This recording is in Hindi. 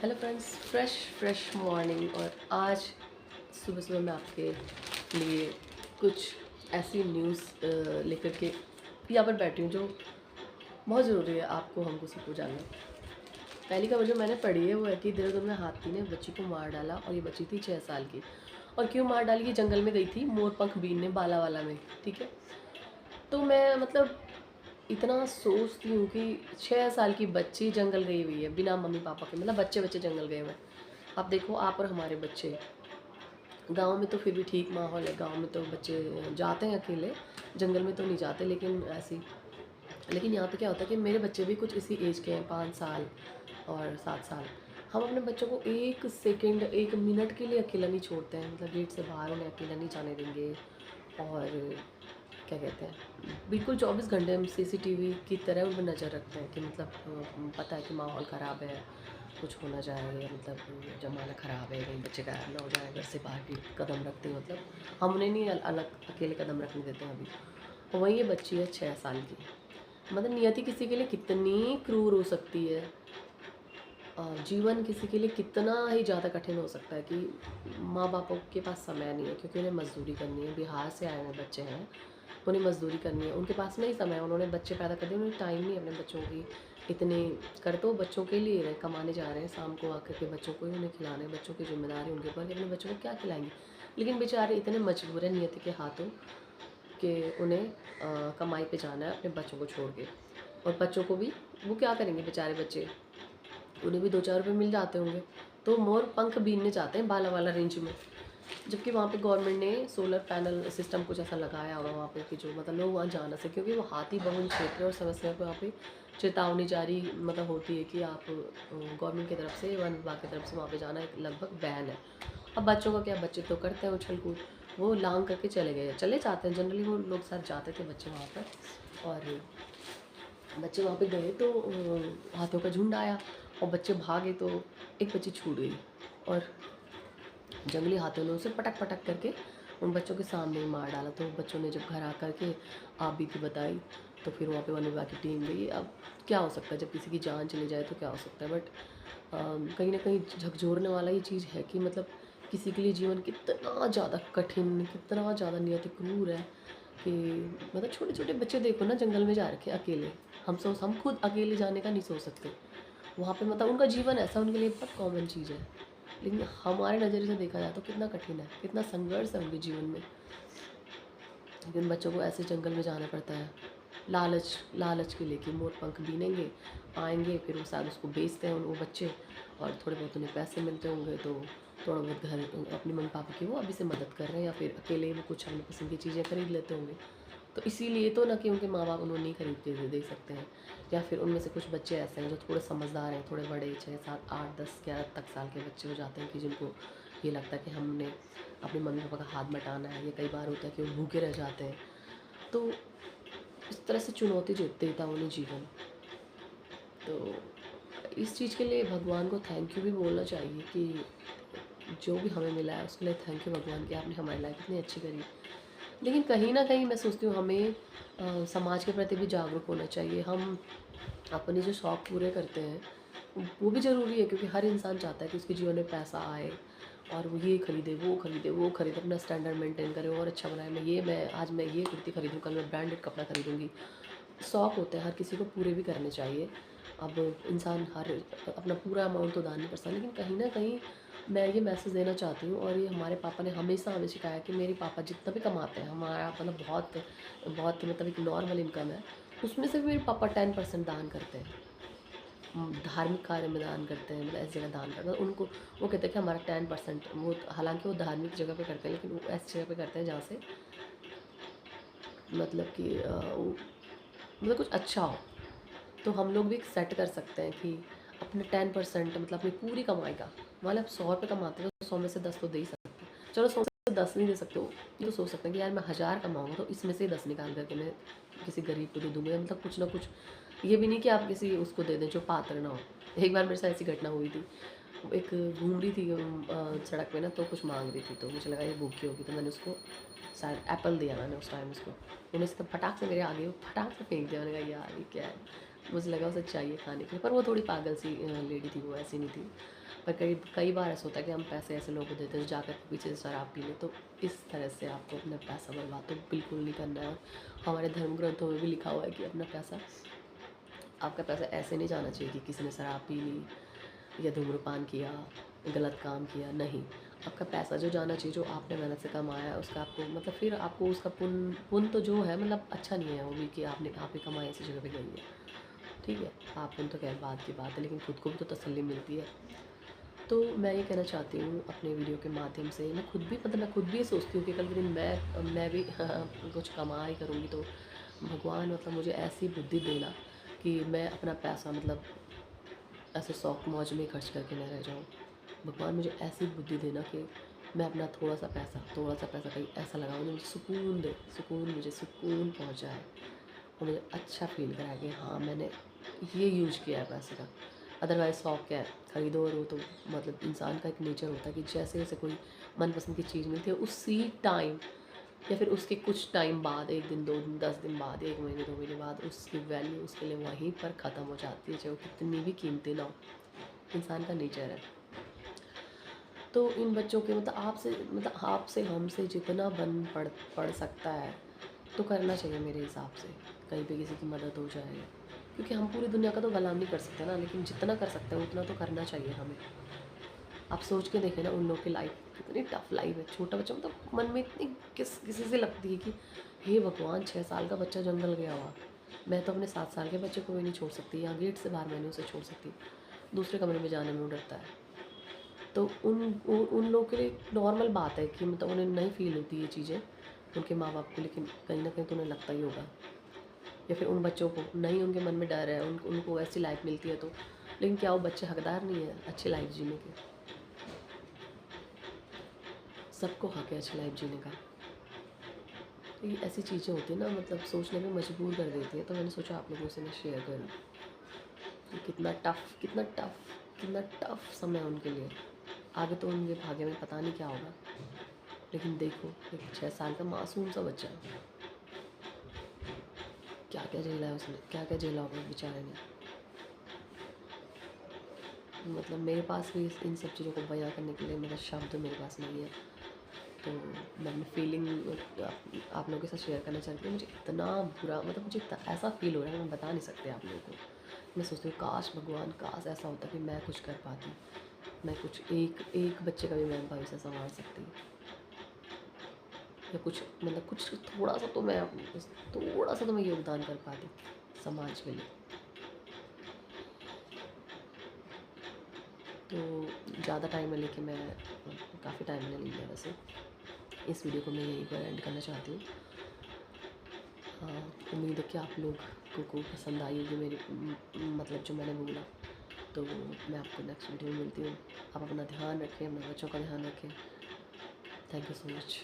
Hello friends, fresh morning. और आज सुबह सुबह मैं आपके लिए कुछ ऐसी न्यूज़ लेकर के यहाँ पर बैठी हूँ जो बहुत ज़रूरी है आपको हमको सबको जानना। पहली खबर जो मैंने पढ़ी है वो है कि देहरादून में हाथी ने बच्ची को मार डाला और ये बच्ची थी 6 साल की। और क्यों मार डाली? ये जंगल में गई थी मोरपंख बीनने बालावाला में, ठीक है। तो मैं मतलब इतना सोचती हूँ कि 6 साल की बच्ची जंगल गई हुई है बिना मम्मी पापा के, मतलब बच्चे बच्चे जंगल गए हुए हैं। आप देखो, आप और हमारे बच्चे, गांव में तो फिर भी ठीक माहौल है, गांव में तो बच्चे जाते हैं अकेले, जंगल में तो नहीं जाते। लेकिन ऐसी, लेकिन यहाँ पे क्या होता है कि मेरे बच्चे भी कुछ इसी एज के हैं, 5 साल और 7 साल। हम अपने बच्चों को एक सेकंड, एक मिनट के लिए अकेला नहीं छोड़ते हैं, मतलब गेट से बाहर उन्हें अकेला नहीं जाने देंगे। और क्या कहते हैं, बिल्कुल 24 घंटे हम सीसीटीवी की तरह उन पर नज़र रखते हैं कि मतलब पता है कि माहौल ख़राब है, कुछ हो ना जाए, या मतलब ज़माना ख़राब है, कहीं बच्चे गायब ना हो जाए, घर से बाहर भी कदम रखते हैं, मतलब हम उन्हें नहीं अलग अकेले कदम रखने देते हैं अभी। और वहीं ये बच्ची है 6 साल की। मतलब नियति किसी के लिए कितनी क्रूर हो सकती है, जीवन किसी के लिए कितना ही ज़्यादा कठिन हो सकता है कि माँ बापों के पास समय नहीं है, क्योंकि उन्हें मजदूरी करनी है। बिहार से आए हुए बच्चे हैं, उन्हें मजदूरी करनी है, उनके पास नहीं समय, उन्होंने बच्चे पैदा कर दिए, उन्हें टाइम नहीं है अपने बच्चों की। इतने कर तो बच्चों के लिए रहे, कमाने जा रहे हैं, शाम को आकर के बच्चों को ही उन्हें खिलाने, बच्चों की जिम्मेदारी उनके ऊपर कि अपने बच्चों को क्या खिलाएंगे। लेकिन बेचारे इतने मजबूर हैं नियति के हाथों कि उन्हें कमाई पे जाना है अपने बच्चों को छोड़ के। और बच्चों को भी वो क्या करेंगे बेचारे बच्चे, उन्हें भी 2-4 रुपये मिल जाते होंगे, तो मोर पंख बीनने जाते हैं बालावाला रेंज में। जबकि वहाँ पे गवर्नमेंट ने सोलर पैनल सिस्टम कुछ ऐसा लगाया हुआ वहाँ पे कि जो मतलब लोग वहाँ जा ना सके, क्योंकि वो हाथी बहुल क्षेत्र है और समय समय पर वहाँ पे चेतावनी जारी मतलब होती है कि आप गवर्नमेंट की तरफ से, वन विभाग की तरफ से वहाँ पे जाना एक लगभग बैन है। अब बच्चों का क्या, बच्चे तो करते हैं उछल कूद, वो लांग करके चले जाते हैं, जनरली वो लोग साथ जाते थे बच्चे वहाँ पर। और बच्चे वहाँ पे गए तो हाथियों का झुंड आया और बच्चे भागे तो एक बच्ची छूट गई, और जंगली हाथियों ने उसे पटक पटक करके उन बच्चों के सामने ही मार डाला। तो बच्चों ने जब घर आकर के आप बीती बताई तो फिर वहाँ पे वन विभाग की टीम गई। अब क्या हो सकता है, जब किसी की जान चली जाए तो क्या हो सकता है, बट कहीं ना कहीं झकझोरने वाला ये चीज़ है कि मतलब किसी के लिए जीवन कितना ज़्यादा कठिन, कितना ज़्यादा नियति क्रूर है कि मतलब छोटे छोटे बच्चे देखो ना, जंगल में जा रखे अकेले। हम खुद अकेले जाने का नहीं सोच सकते वहाँ पे, मतलब उनका जीवन ऐसा उनके लिए बहुत कॉमन चीज़ है। लेकिन हमारे नज़रिए से देखा जाए तो कितना कठिन है, कितना संघर्ष है उनके जीवन में। लेकिन बच्चों को ऐसे जंगल में जाना पड़ता है लालच लालच के लिए कि मोर पंख बीनेंगे, आएंगे, फिर वो शायद उसको बेचते हैं वो बच्चे, और थोड़े बहुत उन्हें पैसे मिलते होंगे तो थोड़ा बहुत घर अपनी मम्मी पापा की वो अभी से मदद कर रहे हैं, या फिर अकेले वो कुछ अपनी पसंद की चीज़ें खरीद लेते होंगे। तो इसीलिए तो ना कि उनके माँ बाप उन्हें नहीं खरीद के दे सकते हैं, या फिर उनमें से कुछ बच्चे ऐसे हैं जो थोड़े समझदार हैं, थोड़े बड़े, 6 7 8 10 11 तक साल के बच्चे हो जाते हैं कि जिनको ये लगता है कि हमने अपने मम्मी पापा का हाथ बटाना है। या कई बार होता है कि वो भूखे रह जाते हैं। तो इस तरह से चुनौती देता उन्हें जीवन। तो इस चीज़ के लिए भगवान को थैंक यू भी बोलना चाहिए कि जो भी हमें मिला है उसके लिए थैंक यू भगवान कि आपने हमारी लाइफ इतनी अच्छी करी। लेकिन कहीं ना कहीं मैं सोचती हूँ हमें समाज के प्रति भी जागरूक होना चाहिए। हम अपने जो शौक़ पूरे करते हैं वो भी ज़रूरी है, क्योंकि हर इंसान चाहता है कि उसके जीवन में पैसा आए और वो ये खरीदे, वो खरीदे, अपना स्टैंडर्ड मेंटेन करे और अच्छा बनाए। मैं आज मैं ये कुर्ती खरीदूँ, कल मैं ब्रांडेड कपड़ा खरीदूँगी। शौक़ होते हैं हर किसी को, पूरे भी करने चाहिए। अब इंसान हर अपना पूरा अमाउंट तो दान नहीं कर सकता, लेकिन कहीं न कहीं मैं ये मैसेज देना चाहती हूँ, और ये हमारे पापा ने हमेशा हमें सिखाया कि मेरे पापा जितना भी कमाते हैं, हमारा मतलब बहुत बहुत मतलब एक नॉर्मल इनकम है, उसमें से भी मेरे पापा 10% दान करते हैं। धार्मिक कार्य में दान करते हैं, मतलब ऐसी जगह दान करते हैं उनको। वो कहते हैं कि हमारा 10%, वो हालाँकि वो धार्मिक जगह पे करते हैं, लेकिन वो ऐसी जगह पे करते हैं जहाँ से मतलब कि मतलब कुछ अच्छा हो। तो हम लोग भी एक सेट कर सकते हैं कि अपने 10% मतलब अपनी पूरी कमाई का, मतलब 100 रुपये कमाते हैं तो 100 में से 10 तो दे ही सकते हैं। चलो 100 में से 10 नहीं दे सकते हो, ये तो सोच सकते हैं कि यार मैं 1000 कमाऊँगा तो इसमें से 10 निकाल करके मैं किसी गरीब को दे दूँगा, या मतलब कुछ ना कुछ। ये भी नहीं कि आप किसी उसको दे दें जो पात्र ना हो। एक बार मेरे साथ ऐसी घटना हुई थी। एक घूम रही थी सड़क पे ना, तो कुछ माँग रही थी, तो मुझे लगा ये भूखी होगी, तो मैंने उसको शायद एप्पल दिया मैंने उस टाइम उसको। मैंने उसको फटाक से मेरे आगे वो फटाक से फेंक दिया। मैंने कहा यार ये क्या है? मुझे लगा उसे चाहिए खाने के लिए, पर वो थोड़ी पागल सी लेडी थी, वो ऐसी नहीं थी। पर कई कई बार ऐसा होता है कि हम पैसे ऐसे लोगों को देते हैं जो जाकर के पीछे से शराब पी ले। तो इस तरह से आपको अपना पैसा बर्बाद तो बिल्कुल नहीं करना है। और हमारे धर्म ग्रंथों में भी लिखा हुआ है कि अपना पैसा, आपका पैसा ऐसे नहीं जाना चाहिए कि किसी ने शराब पी ली या धूम्रपान किया, गलत काम किया, नहीं। आपका पैसा जो जाना चाहिए, जो आपने मेहनत से कमाया है, उसका आपको मतलब फिर आपको उसका पुण्य तो जो है मतलब अच्छा नहीं है वो भी कि आपने आपकी कमाई ऐसी जगह पे गई है, ठीक है। आप पुण्य तो खैर बात की बात है, लेकिन खुद को भी तो तसल्ली मिलती है। तो मैं ये कहना चाहती हूँ अपने वीडियो के माध्यम से, मैं खुद भी मतलब मैं खुद भी ये सोचती हूँ कि कल के दिन मैं भी कुछ कमा ही करूँगी तो भगवान मतलब मुझे ऐसी बुद्धि देना कि मैं अपना पैसा मतलब ऐसे शौक मौज में खर्च करके न रह जाऊँ। भगवान मुझे ऐसी बुद्धि देना कि मैं अपना थोड़ा सा पैसा कहीं ऐसा लगाऊँ जो मुझे सुकून दे, मुझे सुकून पहुँचाए और मुझे अच्छा फ़ील कराए कि हाँ मैंने ये यूज़ किया है पैसे का। अदरवाइज़ शौक क्या है, खरीदो और वो तो मतलब इंसान का एक नेचर होता है कि जैसे-जैसे कोई मनपसंद की चीज़ मिलती है उसी टाइम या फिर उसके कुछ टाइम बाद, 1 दिन, 2 दिन, 10 दिन बाद, 1 महीने, 2 महीने बाद उसकी वैल्यू उसके लिए वहीं पर ख़त्म हो जाती है, चाहे वो कितनी भी कीमती ना हो। इंसान का नेचर है। तो इन बच्चों के मतलब आपसे हमसे जितना बन पड़ सकता है तो करना चाहिए मेरे हिसाब से। कहीं पे किसी की मदद हो जाए, क्योंकि हम पूरी दुनिया का तो गुलाम नहीं कर सकते ना, लेकिन जितना कर सकते हैं उतना तो करना चाहिए हमें। आप सोच के देखें ना उन लोग की लाइफ कितनी टफ लाइफ है। छोटा बच्चा मतलब मन में इतनी किसी से लगती है कि हे भगवान, 6 साल का बच्चा जंगल गया हुआ, मैं तो अपने 7 साल के बच्चे को भी नहीं छोड़ सकती, यहाँ गेट से बाहर मैं नहीं उसे छोड़ सकती, दूसरे कमरे में जाने में वो डरता है। तो उन लोगों के लिए नॉर्मल बात है कि मतलब उन्हें नहीं फ़ील होती ये चीज़ें उनके माँ बाप को, लेकिन कहीं न कहीं तो उन्हें लगता ही होगा। या फिर उन बच्चों को नहीं, उनके मन में डर है, उनको ऐसी लाइफ मिलती है तो, लेकिन क्या वो बच्चे हकदार नहीं है अच्छी लाइफ जीने के? सबको हक है अच्छी लाइफ जीने का। तो ये ऐसी चीज़ें होती हैं ना, मतलब सोचने पे मजबूर कर देती है। तो मैंने सोचा आप लोगों से मैं शेयर करूँ कि कितना टफ समय है उनके लिए। आगे तो उनके भाग्य में पता नहीं क्या होगा, लेकिन देखो एक 6 साल का मासूम सा बच्चा, क्या-क्या झेला है उसने, क्या-क्या झेला होगा उस बेचारे ने। मतलब मेरे पास भी इन सब चीज़ों को बयाँ करने के लिए मेरा शब्द मेरे पास नहीं है। तो मैं अपनी फीलिंग आप लोगों के साथ शेयर करना चाहती हूँ। मुझे इतना बुरा मतलब मुझे इतना ऐसा फ़ील हो रहा है, मैं बता नहीं सकती आप लोगों को। मैं सोचती हूँ काश भगवान, काश ऐसा होता कि मैं कुछ कर पाती। मैं कुछ एक एक बच्चे का भी मैं भविष्य सँवार सकती, या कुछ मतलब कुछ थोड़ा-सा तो मैं योगदान कर पाती समाज के लिए। तो ज़्यादा टाइम में लेके मैं काफ़ी टाइम मैंने ले लिया वैसे। इस वीडियो को मैं यहीं पर एंड करना चाहती हूँ। उम्मीद है कि आप लोग को पसंद आई होगी मेरी मतलब जो मैंने बोला। तो मैं आपको नेक्स्ट वीडियो में मिलती हूँ। आप अपना ध्यान रखें, अपने बच्चों का ध्यान रखें। Thank you so much.